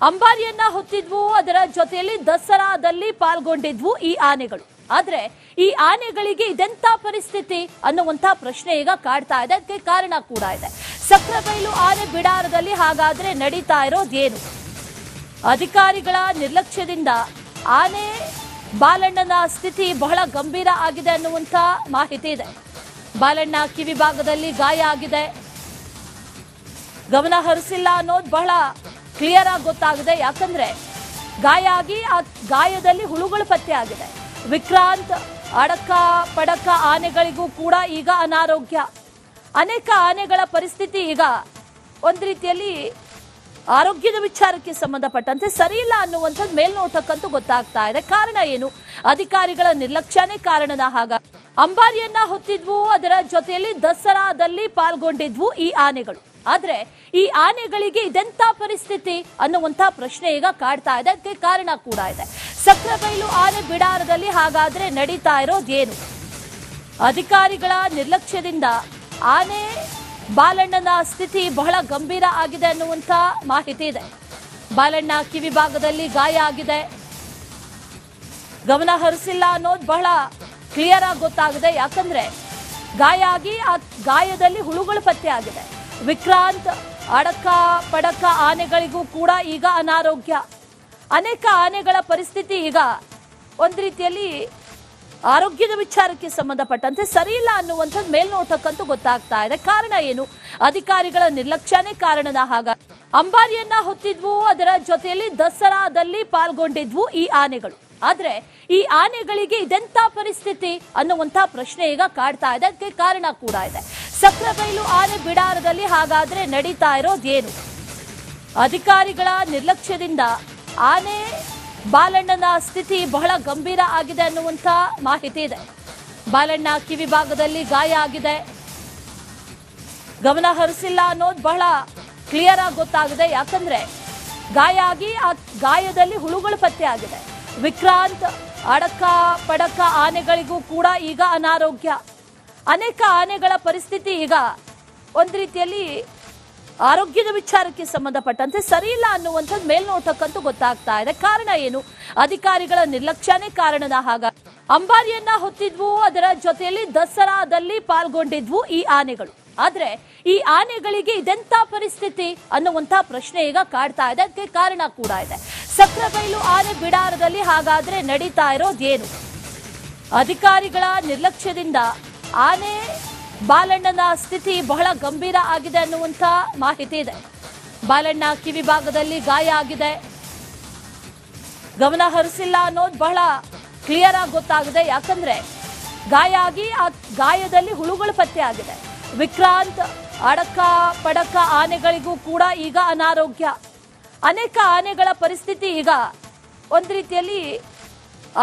ಅಂಬಾರಿಯನ್ನ ಹೊತ್ತಿದ್ವು, ಅದರ ಜೊತೆಯಲ್ಲಿ ದಸರಾದಲ್ಲಿ ಪಾಲ್ಗೊಂಡಿದ್ವು ಈ ಆನೆಗಳು. ಆದ್ರೆ ಈ ಆನೆಗಳಿಗೆ ಇದೆಂತ ಪರಿಸ್ಥಿತಿ ಅನ್ನುವಂತ ಪ್ರಶ್ನೆ ಈಗ ಕಾಡ್ತಾ ಇದೆ. ಅದಕ್ಕೆ ಕಾರಣ ಕೂಡ ಇದೆ. ಸಕ್ರೆಬೈಲು ಆನೆ ಬಿಡಾರದಲ್ಲಿ ಹಾಗಾದ್ರೆ ನಡೀತಾ ಇರೋದೇನು? ಅಧಿಕಾರಿಗಳ ನಿರ್ಲಕ್ಷ್ಯದಿಂದ ಆನೆ ಬಾಲಣ್ಣನ ಸ್ಥಿತಿ ಬಹಳ ಗಂಭೀರ ಆಗಿದೆ ಅನ್ನುವಂತ ಮಾಹಿತಿ ಇದೆ. ಬಾಲಣ್ಣ ಕಿವಿ ಭಾಗದಲ್ಲಿ ಗಾಯ ಆಗಿದೆ, ಗಮನ ಹರಿಸಿಲ್ಲ ಅನ್ನೋದು ಬಹಳ ಕ್ಲಿಯರ್ ಆಗಿ ಗೊತ್ತಾಗಿದೆ. ಯಾಕಂದ್ರೆ ಗಾಯ ಆಗಿ ಆ ಗಾಯದಲ್ಲಿ ಹುಳುಗಳು ಪತ್ತೆ ಆಗಿದೆ. ವಿಕ್ರಾಂತ್, ಅಡಕ ಪಡಕ ಆನೆಗಳಿಗೂ ಕೂಡ ಈಗ ಅನಾರೋಗ್ಯ. ಅನೇಕ ಆನೆಗಳ ಪರಿಸ್ಥಿತಿ ಈಗ ಒಂದು ರೀತಿಯಲ್ಲಿ ಆರೋಗ್ಯದ ವಿಚಾರಕ್ಕೆ ಸಂಬಂಧಪಟ್ಟಂತೆ ಸರಿಯಿಲ್ಲ ಅನ್ನುವಂಥದ್ದು ಮೇಲ್ನೋಟಕ್ಕಂತೂ ಗೊತ್ತಾಗ್ತಾ ಇದೆ. ಕಾರಣ ಏನು? ಅಧಿಕಾರಿಗಳ ನಿರ್ಲಕ್ಷ್ಯನೇ ಕಾರಣದ ಹಾಗ. ಅಂಬಾರಿಯನ್ನ ಹೊತ್ತಿದ್ವು, ಅದರ ಜೊತೆಯಲ್ಲಿ ದಸರಾದಲ್ಲಿ ಪಾಲ್ಗೊಂಡಿದ್ವು ಈ ಆನೆಗಳು. ಆದ್ರೆ ಈ ಆನೆಗಳಿಗೆ ಇದೆಂತ ಪರಿಸ್ಥಿತಿ ಅನ್ನುವಂತ ಪ್ರಶ್ನೆ ಈಗ ಕಾಡ್ತಾ ಇದೆ. ಅದಕ್ಕೆ ಕಾರಣ ಕೂಡ ಇದೆ. ಸಕ್ರೆಬೈಲು ಆನೆ ಬಿಡಾರದಲ್ಲಿ ಹಾಗಾದ್ರೆ ನಡೀತಾ ಇರೋದೇನು? ಅಧಿಕಾರಿಗಳ ನಿರ್ಲಕ್ಷ್ಯದಿಂದ ಆನೆ ಬಾಲಣ್ಣನ ಸ್ಥಿತಿ ಬಹಳ ಗಂಭೀರ ಆಗಿದೆ ಅನ್ನುವಂತ ಮಾಹಿತಿ ಇದೆ. ಬಾಲಣ್ಣ ಕಿವಿ ಭಾಗದಲ್ಲಿ ಗಾಯ ಆಗಿದೆ, ಗಮನ ಹರಿಸಿಲ್ಲ ಅನ್ನೋದು ಬಹಳ ಕ್ಲಿಯರ್ ಆಗಿ ಗೊತ್ತಾಗಿದೆ. ಯಾಕಂದ್ರೆ ಗಾಯ ಆಗಿ ಆ ಗಾಯದಲ್ಲಿ ಹುಳುಗಳು ಪತ್ತೆ ಆಗಿದೆ. ವಿಕ್ರಾಂತ್, ಅಡಕ ಪಡಕ ಆನೆಗಳಿಗೂ ಕೂಡ ಈಗ ಅನಾರೋಗ್ಯ. ಅನೇಕ ಆನೆಗಳ ಪರಿಸ್ಥಿತಿ ಈಗ ಒಂದು ರೀತಿಯಲ್ಲಿ ಆರೋಗ್ಯದ ವಿಚಾರಕ್ಕೆ ಸಂಬಂಧಪಟ್ಟಂತೆ ಸರಿಯಿಲ್ಲ ಅನ್ನುವಂಥದ್ದು ಮೇಲ್ನೋಟಕ್ಕಂತೂ ಗೊತ್ತಾಗ್ತಾ ಇದೆ. ಕಾರಣ ಏನು? ಅಧಿಕಾರಿಗಳ ನಿರ್ಲಕ್ಷ್ಯನೇ ಕಾರಣದ ಹಾಗ. ಅಂಬಾರಿಯನ್ನ ಹೊತ್ತಿದ್ವು, ಅದರ ಜೊತೆಯಲ್ಲಿ ದಸರಾದಲ್ಲಿ ಪಾಲ್ಗೊಂಡಿದ್ವು ಈ ಆನೆಗಳು. ಆದ್ರೆ ಈ ಆನೆಗಳಿಗೆ ಇದೆಂತ ಪರಿಸ್ಥಿತಿ ಅನ್ನುವಂತ ಪ್ರಶ್ನೆ ಈಗ ಕಾಡ್ತಾ ಇದೆ. ಅದಕ್ಕೆ ಕಾರಣ ಕೂಡ ಇದೆ. ಸಕ್ರೆಬೈಲು ಆನೆ ಬಿಡಾರದಲ್ಲಿ ಹಾಗಾದ್ರೆ ನಡೀತಾ ಇರೋದೇನು? ಅಧಿಕಾರಿಗಳ ನಿರ್ಲಕ್ಷ್ಯದಿಂದ ಆನೆ ಬಾಲಣ್ಣನ ಸ್ಥಿತಿ ಬಹಳ ಗಂಭೀರ ಆಗಿದೆ ಅನ್ನುವಂತ ಮಾಹಿತಿ ಇದೆ. ಬಾಲಣ್ಣ ಕಿವಿ ಭಾಗದಲ್ಲಿ ಗಾಯ ಆಗಿದೆ, ಗಮನ ಹರಿಸಿಲ್ಲ ಅನ್ನೋದು ಬಹಳ ಕ್ಲಿಯರ್ ಆಗಿ ಗೊತ್ತಾಗಿದೆ. ಯಾಕಂದ್ರೆ ಗಾಯ ಆಗಿ ಆ ಗಾಯದಲ್ಲಿ ಹುಳುಗಳು ಪತ್ತೆ ಆಗಿದೆ. ವಿಕ್ರಾಂತ್, ಅಡಕ ಪಡಕ ಆನೆಗಳಿಗೂ ಕೂಡ ಈಗ ಅನಾರೋಗ್ಯ. ಅನೇಕ ಆನೆಗಳ ಪರಿಸ್ಥಿತಿ ಈಗ ಒಂದು ರೀತಿಯಲ್ಲಿ ಆರೋಗ್ಯದ ವಿಚಾರಕ್ಕೆ ಸಂಬಂಧಪಟ್ಟಂತೆ ಸರಿಯಿಲ್ಲ ಅನ್ನುವಂಥದ್ದು ಮೇಲ್ನೋಟಕ್ಕಂತೂ ಗೊತ್ತಾಗ್ತಾ ಇದೆ. ಕಾರಣ ಏನು? ಅಧಿಕಾರಿಗಳ ನಿರ್ಲಕ್ಷ್ಯನೇ ಕಾರಣದ ಹಾಗ. ಅಂಬಾರಿಯನ್ನ ಹೊತ್ತಿದ್ವು, ಅದರ ಜೊತೆಯಲ್ಲಿ ದಸರಾದಲ್ಲಿ ಪಾಲ್ಗೊಂಡಿದ್ವು ಈ ಆನೆಗಳು. ಆದ್ರೆ ಈ ಆನೆಗಳಿಗೆ ಇದೆಂತ ಪರಿಸ್ಥಿತಿ ಅನ್ನುವಂತ ಪ್ರಶ್ನೆ ಈಗ ಕಾಡ್ತಾ ಇದೆ. ಅದಕ್ಕೆ ಕಾರಣ ಕೂಡ ಇದೆ. ಸಕ್ರೆಬೈಲು ಆನೆ ಬಿಡಾರದಲ್ಲಿ ಹಾಗಾದ್ರೆ ನಡೀತಾ ಇರೋದೇನು? ಅಧಿಕಾರಿಗಳ ನಿರ್ಲಕ್ಷ್ಯದಿಂದ ಆನೆ ಬಾಲಣ್ಣನ ಸ್ಥಿತಿ ಬಹಳ ಗಂಭೀರ ಆಗಿದೆ ಅನ್ನುವಂತ ಮಾಹಿತಿ ಇದೆ. ಬಾಲಣ್ಣ ಕಿವಿ ಭಾಗದಲ್ಲಿ ಗಾಯ ಆಗಿದೆ, ಗಮನ ಹರಿಸಿಲ್ಲ ಅನ್ನೋದು ಬಹಳ ಕ್ಲಿಯರ್ ಆಗಿ ಗೊತ್ತಾಗಿದೆ. ಯಾಕಂದ್ರೆ ಗಾಯ ಆಗಿ ಆ ಗಾಯದಲ್ಲಿ ಹುಳುಗಳು ಪತ್ತೆ ಆಗಿದೆ. ವಿಕ್ರಾಂತ್, ಅಡಕ ಪಡಕ ಆನೆಗಳಿಗೂ ಕೂಡ ಈಗ ಅನಾರೋಗ್ಯ. ಅನೇಕ ಆನೆಗಳ ಪರಿಸ್ಥಿತಿ ಈಗ ಒಂದು ರೀತಿಯಲ್ಲಿ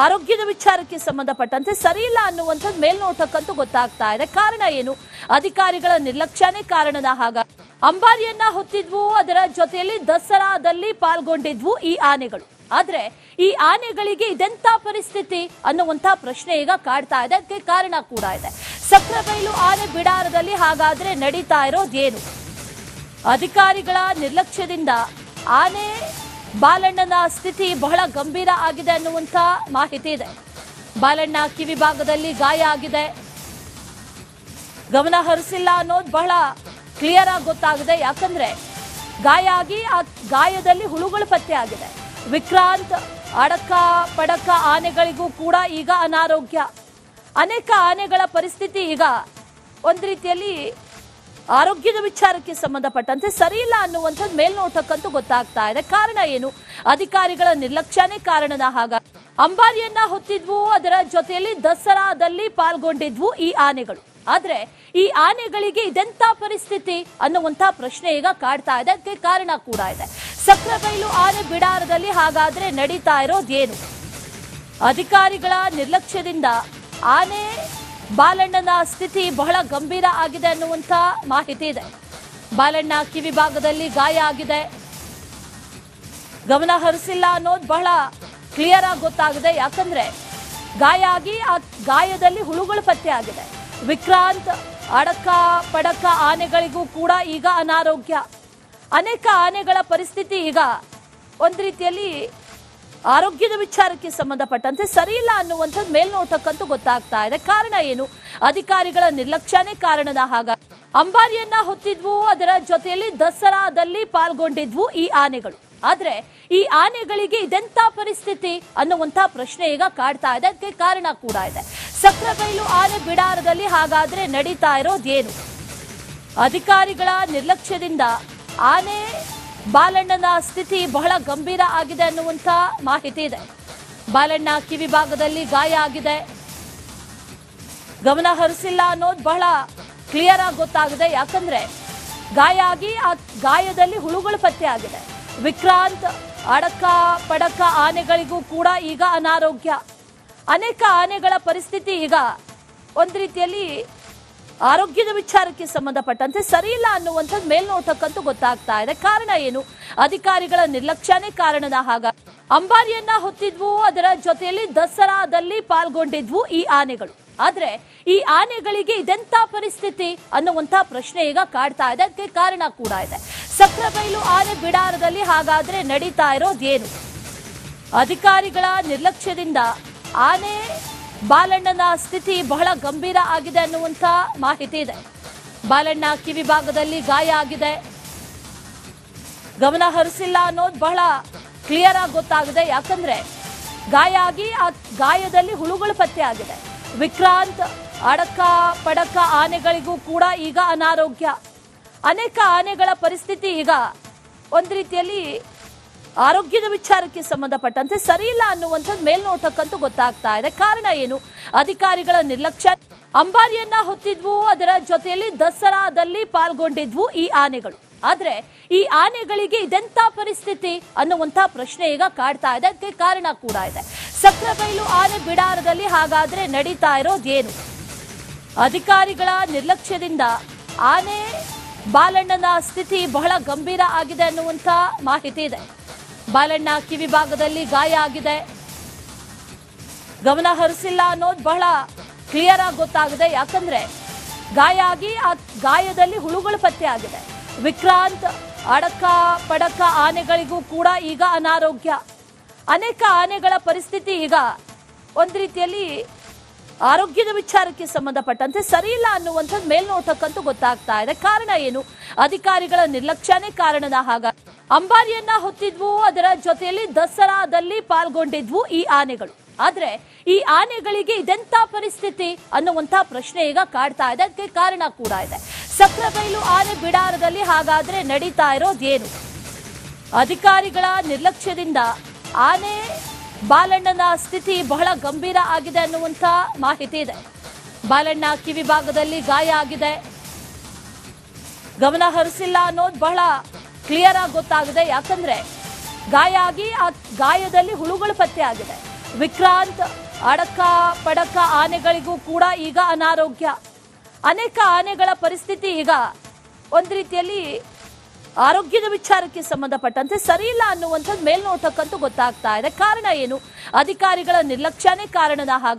ಆರೋಗ್ಯದ ವಿಚಾರಕ್ಕೆ ಸಂಬಂಧಪಟ್ಟಂತೆ ಸರಿಯಿಲ್ಲ ಅನ್ನುವಂಥದ್ದು ಮೇಲ್ನೋಟಕ್ಕಂತೂ ಗೊತ್ತಾಗ್ತಾ ಇದೆ. ಕಾರಣ ಏನು? ಅಧಿಕಾರಿಗಳ ನಿರ್ಲಕ್ಷ್ಯನೇ ಕಾರಣದ ಹಾಗ. ಅಂಬಾರಿಯನ್ನ ಹೊತ್ತಿದ್ವು, ಅದರ ಜೊತೆಯಲ್ಲಿ ದಸರಾದಲ್ಲಿ ಪಾಲ್ಗೊಂಡಿದ್ವು ಈ ಆನೆಗಳು. ಆದ್ರೆ ಈ ಆನೆಗಳಿಗೆ ಇದೆಂತ ಪರಿಸ್ಥಿತಿ ಅನ್ನುವಂತ ಪ್ರಶ್ನೆ ಈಗ ಕಾಡ್ತಾ ಇದೆ. ಅದಕ್ಕೆ ಕಾರಣ ಕೂಡ ಇದೆ. ಸಕ್ರೆಬೈಲು ಆನೆ ಬಿಡಾರದಲ್ಲಿ ಹಾಗಾದ್ರೆ ನಡೀತಾ ಇರೋದೇನು? ಅಧಿಕಾರಿಗಳ ನಿರ್ಲಕ್ಷ್ಯದಿಂದ ಆನೆ ಬಾಲಣ್ಣನ ಸ್ಥಿತಿ ಬಹಳ ಗಂಭೀರ ಆಗಿದೆ ಅನ್ನುವಂತ ಮಾಹಿತಿ ಇದೆ. ಬಾಲಣ್ಣ ಕಿವಿ ಭಾಗದಲ್ಲಿ ಗಾಯ ಆಗಿದೆ, ಗಮನ ಹರಿಸಿಲ್ಲ ಅನ್ನೋದು ಬಹಳ ಕ್ಲಿಯರ್ ಆಗಿ ಗೊತ್ತಾಗಿದೆ. ಯಾಕಂದ್ರೆ ಗಾಯ ಆಗಿ ಆ ಗಾಯದಲ್ಲಿ ಹುಳುಗಳು ಪತ್ತೆ ಆಗಿದೆ. ವಿಕ್ರಾಂತ್, ಅಡಕ ಪಡಕ ಆನೆಗಳಿಗೂ ಕೂಡ ಈಗ ಅನಾರೋಗ್ಯ. ಅನೇಕ ಆನೆಗಳ ಪರಿಸ್ಥಿತಿ ಈಗ ಒಂದು ರೀತಿಯಲ್ಲಿ ಆರೋಗ್ಯದ ವಿಚಾರಕ್ಕೆ ಸಂಬಂಧಪಟ್ಟಂತೆ ಸರಿಯಿಲ್ಲ ಅನ್ನುವಂಥದ್ದು ಮೇಲ್ನೋಟಕ್ಕಂತೂ ಗೊತ್ತಾಗ್ತಾ ಇದೆ. ಕಾರಣ ಏನು? ಅಧಿಕಾರಿಗಳ ನಿರ್ಲಕ್ಷ್ಯನೇ ಕಾರಣದ ಹಾಗ. ಅಂಬಾರಿಯನ್ನ ಹೊತ್ತಿದ್ವು, ಅದರ ಜೊತೆಯಲ್ಲಿ ದಸರಾದಲ್ಲಿ ಪಾಲ್ಗೊಂಡಿದ್ವು ಈ ಆನೆಗಳು. ಆದ್ರೆ ಈ ಆನೆಗಳಿಗೆ ಇದೆಂತ ಪರಿಸ್ಥಿತಿ ಅನ್ನುವಂತ ಪ್ರಶ್ನೆ ಈಗ ಕಾಡ್ತಾ ಇದೆ. ಅದಕ್ಕೆ ಕಾರಣ ಕೂಡ ಇದೆ. ಸಕ್ರೆಬೈಲು ಆನೆ ಬಿಡಾರದಲ್ಲಿ ಹಾಗಾದ್ರೆ ನಡೀತಾ ಇರೋದೇನು? ಅಧಿಕಾರಿಗಳ ನಿರ್ಲಕ್ಷ್ಯದಿಂದ ಆನೆ ಬಾಲಣ್ಣನ ಸ್ಥಿತಿ ಬಹಳ ಗಂಭೀರ ಆಗಿದೆ ಅನ್ನುವಂತ ಮಾಹಿತಿ ಇದೆ. ಬಾಲಣ್ಣ ಕಿವಿ ಭಾಗದಲ್ಲಿ ಗಾಯ ಆಗಿದೆ, ಗಮನ ಹರಿಸಿಲ್ಲ ಅನ್ನೋದು ಬಹಳ ಕ್ಲಿಯರ್ ಆಗಿ ಗೊತ್ತಾಗಿದೆ. ಯಾಕಂದ್ರೆ ಗಾಯ ಆಗಿ ಆ ಗಾಯದಲ್ಲಿ ಹುಳುಗಳು ಪತ್ತೆ ಆಗಿದೆ. ವಿಕ್ರಾಂತ್, ಅಡಕ ಪಡಕ ಆನೆಗಳಿಗೂ ಕೂಡ ಈಗ ಅನಾರೋಗ್ಯ. ಅನೇಕ ಆನೆಗಳ ಪರಿಸ್ಥಿತಿ ಈಗ ಒಂದು ರೀತಿಯಲ್ಲಿ ಆರೋಗ್ಯದ ವಿಚಾರಕ್ಕೆ ಸಂಬಂಧಪಟ್ಟಂತೆ ಸರಿ ಇಲ್ಲ ಅನ್ನುವಂಥದ್ದು ಮೇಲ್ನೋಟಕ್ಕಂತೂ ಗೊತ್ತಾಗ್ತಾ ಇದೆ. ಕಾರಣ ಏನು? ಅಧಿಕಾರಿಗಳ ನಿರ್ಲಕ್ಷ್ಯನೇ ಕಾರಣದ ಹಾಗ. ಅಂಬಾರಿಯನ್ನ ಹೊತ್ತಿದ್ವು, ಅದರ ಜೊತೆಯಲ್ಲಿ ದಸರಾದಲ್ಲಿ ಪಾಲ್ಗೊಂಡಿದ್ವು ಈ ಆನೆಗಳು. ಆದ್ರೆ ಈ ಆನೆಗಳಿಗೆ ಇದೆಂತ ಪರಿಸ್ಥಿತಿ ಅನ್ನುವಂತ ಪ್ರಶ್ನೆ ಈಗ ಕಾಡ್ತಾ ಇದೆ. ಅದಕ್ಕೆ ಕಾರಣ ಕೂಡ ಇದೆ. ಸಕ್ರೆಬೈಲು ಆನೆ ಬಿಡಾರದಲ್ಲಿ ಹಾಗಾದ್ರೆ ನಡೀತಾ ಇರೋದೇನು? ಅಧಿಕಾರಿಗಳ ನಿರ್ಲಕ್ಷ್ಯದಿಂದ ಆನೆ ಬಾಲಣ್ಣನ ಸ್ಥಿತಿ ಬಹಳ ಗಂಭೀರ ಆಗಿದೆ ಅನ್ನುವಂತ ಮಾಹಿತಿ ಇದೆ. ಬಾಲಣ್ಣ ಕಿವಿ ಭಾಗದಲ್ಲಿ ಗಾಯ ಆಗಿದೆ, ಗಮನ ಹರಿಸಿಲ್ಲ ಅನ್ನೋದು ಬಹಳ ಕ್ಲಿಯರ್ ಆಗಿ ಗೊತ್ತಾಗಿದೆ. ಯಾಕಂದ್ರೆ ಗಾಯ ಆಗಿ ಆ ಗಾಯದಲ್ಲಿ ಹುಳುಗಳು ಪತ್ತೆ ಆಗಿದೆ. ವಿಕ್ರಾಂತ್, ಅಡಕ ಪಡಕ ಆನೆಗಳಿಗೂ ಕೂಡ ಈಗ ಅನಾರೋಗ್ಯ. ಅನೇಕ ಆನೆಗಳ ಪರಿಸ್ಥಿತಿ ಈಗ ಒಂದು ರೀತಿಯಲ್ಲಿ ಆರೋಗ್ಯದ ವಿಚಾರಕ್ಕೆ ಸಂಬಂಧಪಟ್ಟಂತೆ ಸರಿ ಇಲ್ಲ ಅನ್ನುವಂಥದ್ದು ಮೇಲ್ನೋಟಕ್ಕಂತೂ ಗೊತ್ತಾಗ್ತಾ ಇದೆ. ಕಾರಣ ಏನು? ಅಧಿಕಾರಿಗಳ ನಿರ್ಲಕ್ಷ್ಯನೇ ಕಾರಣದ ಹಾಗ. ಅಂಬಾರಿಯನ್ನ ಹೊತ್ತಿದ್ವು, ಅದರ ಜೊತೆಯಲ್ಲಿ ದಸರಾದಲ್ಲಿ ಪಾಲ್ಗೊಂಡಿದ್ವು ಈ ಆನೆಗಳು. ಆದ್ರೆ ಈ ಆನೆಗಳಿಗೆ ಇದೆಂತ ಪರಿಸ್ಥಿತಿ ಅನ್ನುವಂತ ಪ್ರಶ್ನೆ ಈಗ ಕಾಡ್ತಾ ಇದೆ. ಅದಕ್ಕೆ ಕಾರಣ ಕೂಡ ಇದೆ. ಸಕ್ರೆಬೈಲು ಆನೆ ಬಿಡಾರದಲ್ಲಿ ಹಾಗಾದ್ರೆ ನಡೀತಾ ಇರೋದೇನು? ಅಧಿಕಾರಿಗಳ ನಿರ್ಲಕ್ಷ್ಯದಿಂದ ಆನೆ ಬಾಲಣ್ಣನ ಸ್ಥಿತಿ ಬಹಳ ಗಂಭೀರ ಆಗಿದೆ ಅನ್ನುವಂತ ಮಾಹಿತಿ ಇದೆ. ಬಾಲಣ್ಣ ಕಿವಿ ಭಾಗದಲ್ಲಿ ಗಾಯ ಆಗಿದೆ, ಗಮನ ಹರಿಸಿಲ್ಲ ಅನ್ನೋದು ಬಹಳ ಕ್ಲಿಯರ್ ಆಗಿ ಗೊತ್ತಾಗಿದೆ. ಯಾಕಂದ್ರೆ ಗಾಯ ಆಗಿ ಆ ಗಾಯದಲ್ಲಿ ಹುಳುಗಳು ಪತ್ತೆ ಆಗಿದೆ. ವಿಕ್ರಾಂತ್, ಅಡಕ ಪಡಕ ಆನೆಗಳಿಗೂ ಕೂಡ ಈಗ ಅನಾರೋಗ್ಯ. ಅನೇಕ ಆನೆಗಳ ಪರಿಸ್ಥಿತಿ ಈಗ ಒಂದು ರೀತಿಯಲ್ಲಿ ಆರೋಗ್ಯದ ವಿಚಾರಕ್ಕೆ ಸಂಬಂಧಪಟ್ಟಂತೆ ಸರಿ ಇಲ್ಲ ಅನ್ನುವಂಥದ್ದು ಮೇಲ್ನೋಟಕ್ಕಂತೂ ಗೊತ್ತಾಗ್ತಾ ಇದೆ. ಕಾರಣ ಏನು? ಅಧಿಕಾರಿಗಳ ನಿರ್ಲಕ್ಷ್ಯ. ಅಂಬಾರಿಯನ್ನ ಹೊತ್ತಿದ್ವು, ಅದರ ಜೊತೆಯಲ್ಲಿ ದಸರಾದಲ್ಲಿ ಪಾಲ್ಗೊಂಡಿದ್ವು ಈ ಆನೆಗಳು. ಆದ್ರೆ ಈ ಆನೆಗಳಿಗೆ ಇದೆಂತ ಪರಿಸ್ಥಿತಿ ಅನ್ನುವಂತ ಪ್ರಶ್ನೆ ಈಗ ಕಾಡ್ತಾ ಇದೆ. ಅದಕ್ಕೆ ಕಾರಣ ಕೂಡ ಇದೆ. ಸಕ್ರೆಬೈಲು ಆನೆ ಬಿಡಾರದಲ್ಲಿ ಹಾಗಾದ್ರೆ ನಡೀತಾ ಇರೋದೇನು? ಅಧಿಕಾರಿಗಳ ನಿರ್ಲಕ್ಷ್ಯದಿಂದ ಆನೆ ಬಾಲಣ್ಣನ ಸ್ಥಿತಿ ಬಹಳ ಗಂಭೀರ ಆಗಿದೆ ಅನ್ನುವಂತ ಮಾಹಿತಿ ಇದೆ. ಬಾಲಣ್ಣ ಕಿವಿ ಭಾಗದಲ್ಲಿ ಗಾಯ ಆಗಿದೆ, ಗಮನ ಹರಿಸಿಲ್ಲ ಅನ್ನೋದು ಬಹಳ ಕ್ಲಿಯರ್ ಆಗಿ ಗೊತ್ತಾಗಿದೆ. ಯಾಕಂದ್ರೆ ಗಾಯ ಆಗಿ ಆ ಗಾಯದಲ್ಲಿ ಹುಳುಗಳು ಪತ್ತೆ ಆಗಿದೆ. ವಿಕ್ರಾಂತ್, ಅಡಕ ಪಡಕ ಆನೆಗಳಿಗೂ ಕೂಡ ಈಗ ಅನಾರೋಗ್ಯ. ಅನೇಕ ಆನೆಗಳ ಪರಿಸ್ಥಿತಿ ಈಗ ಒಂದು ರೀತಿಯಲ್ಲಿ ಆರೋಗ್ಯದ ವಿಚಾರಕ್ಕೆ ಸಂಬಂಧಪಟ್ಟಂತೆ ಸರಿ ಇಲ್ಲ ಅನ್ನುವಂಥದ್ದು ಮೇಲ್ನೋಟಕ್ಕಂತೂ ಗೊತ್ತಾಗ್ತಾ ಇದೆ. ಕಾರಣ ಏನು? ಅಧಿಕಾರಿಗಳ ನಿರ್ಲಕ್ಷ್ಯನೇ ಕಾರಣದ ಹಾಗ. ಅಂಬಾರಿಯನ್ನ ಹೊತ್ತಿದ್ವು, ಅದರ ಜೊತೆಯಲ್ಲಿ ದಸರಾದಲ್ಲಿ ಪಾಲ್ಗೊಂಡಿದ್ವು ಈ ಆನೆಗಳು. ಆದ್ರೆ ಈ ಆನೆಗಳಿಗೆ ಇದೆಂತ ಪರಿಸ್ಥಿತಿ ಅನ್ನುವಂತ ಪ್ರಶ್ನೆ ಈಗ ಕಾಡ್ತಾ ಇದೆ. ಅದಕ್ಕೆ ಕಾರಣ ಕೂಡ ಇದೆ. ಸಕ್ರೆಬೈಲು ಆನೆ ಬಿಡಾರದಲ್ಲಿ ಹಾಗಾದ್ರೆ ನಡೀತಾ ಇರೋದೇನು? ಅಧಿಕಾರಿಗಳ ನಿರ್ಲಕ್ಷ್ಯದಿಂದ ಆನೆ ಬಾಲಣ್ಣನ ಸ್ಥಿತಿ ಬಹಳ ಗಂಭೀರ ಆಗಿದೆ ಅನ್ನುವಂತ ಮಾಹಿತಿ ಇದೆ. ಬಾಲಣ್ಣ ಕಿವಿ ಭಾಗದಲ್ಲಿ ಗಾಯ ಆಗಿದೆ, ಗಮನ ಹರಿಸಿಲ್ಲ ಅನ್ನೋದು ಬಹಳ ಕ್ಲಿಯರ್ ಆಗಿ ಗೊತ್ತಾಗಿದೆ. ಯಾಕಂದ್ರೆ ಗಾಯ ಆಗಿ ಆ ಗಾಯದಲ್ಲಿ ಹುಳುಗಳು ಪತ್ತೆ ಆಗಿದೆ. ವಿಕ್ರಾಂತ್, ಅಡಕ ಪಡಕ ಆನೆಗಳಿಗೂ ಕೂಡ ಈಗ ಅನಾರೋಗ್ಯ. ಅನೇಕ ಆನೆಗಳ ಪರಿಸ್ಥಿತಿ ಈಗ ಒಂದು ರೀತಿಯಲ್ಲಿ ಆರೋಗ್ಯದ ವಿಚಾರಕ್ಕೆ ಸಂಬಂಧಪಟ್ಟಂತೆ ಸರಿ ಇಲ್ಲ ಅನ್ನುವಂಥದ್ದು ಮೇಲ್ನೋಟಕ್ಕಂತೂ ಗೊತ್ತಾಗ್ತಾ ಇದೆ. ಕಾರಣ ಏನು? ಅಧಿಕಾರಿಗಳ ನಿರ್ಲಕ್ಷ್ಯನೇ ಕಾರಣದ ಹಾಗ.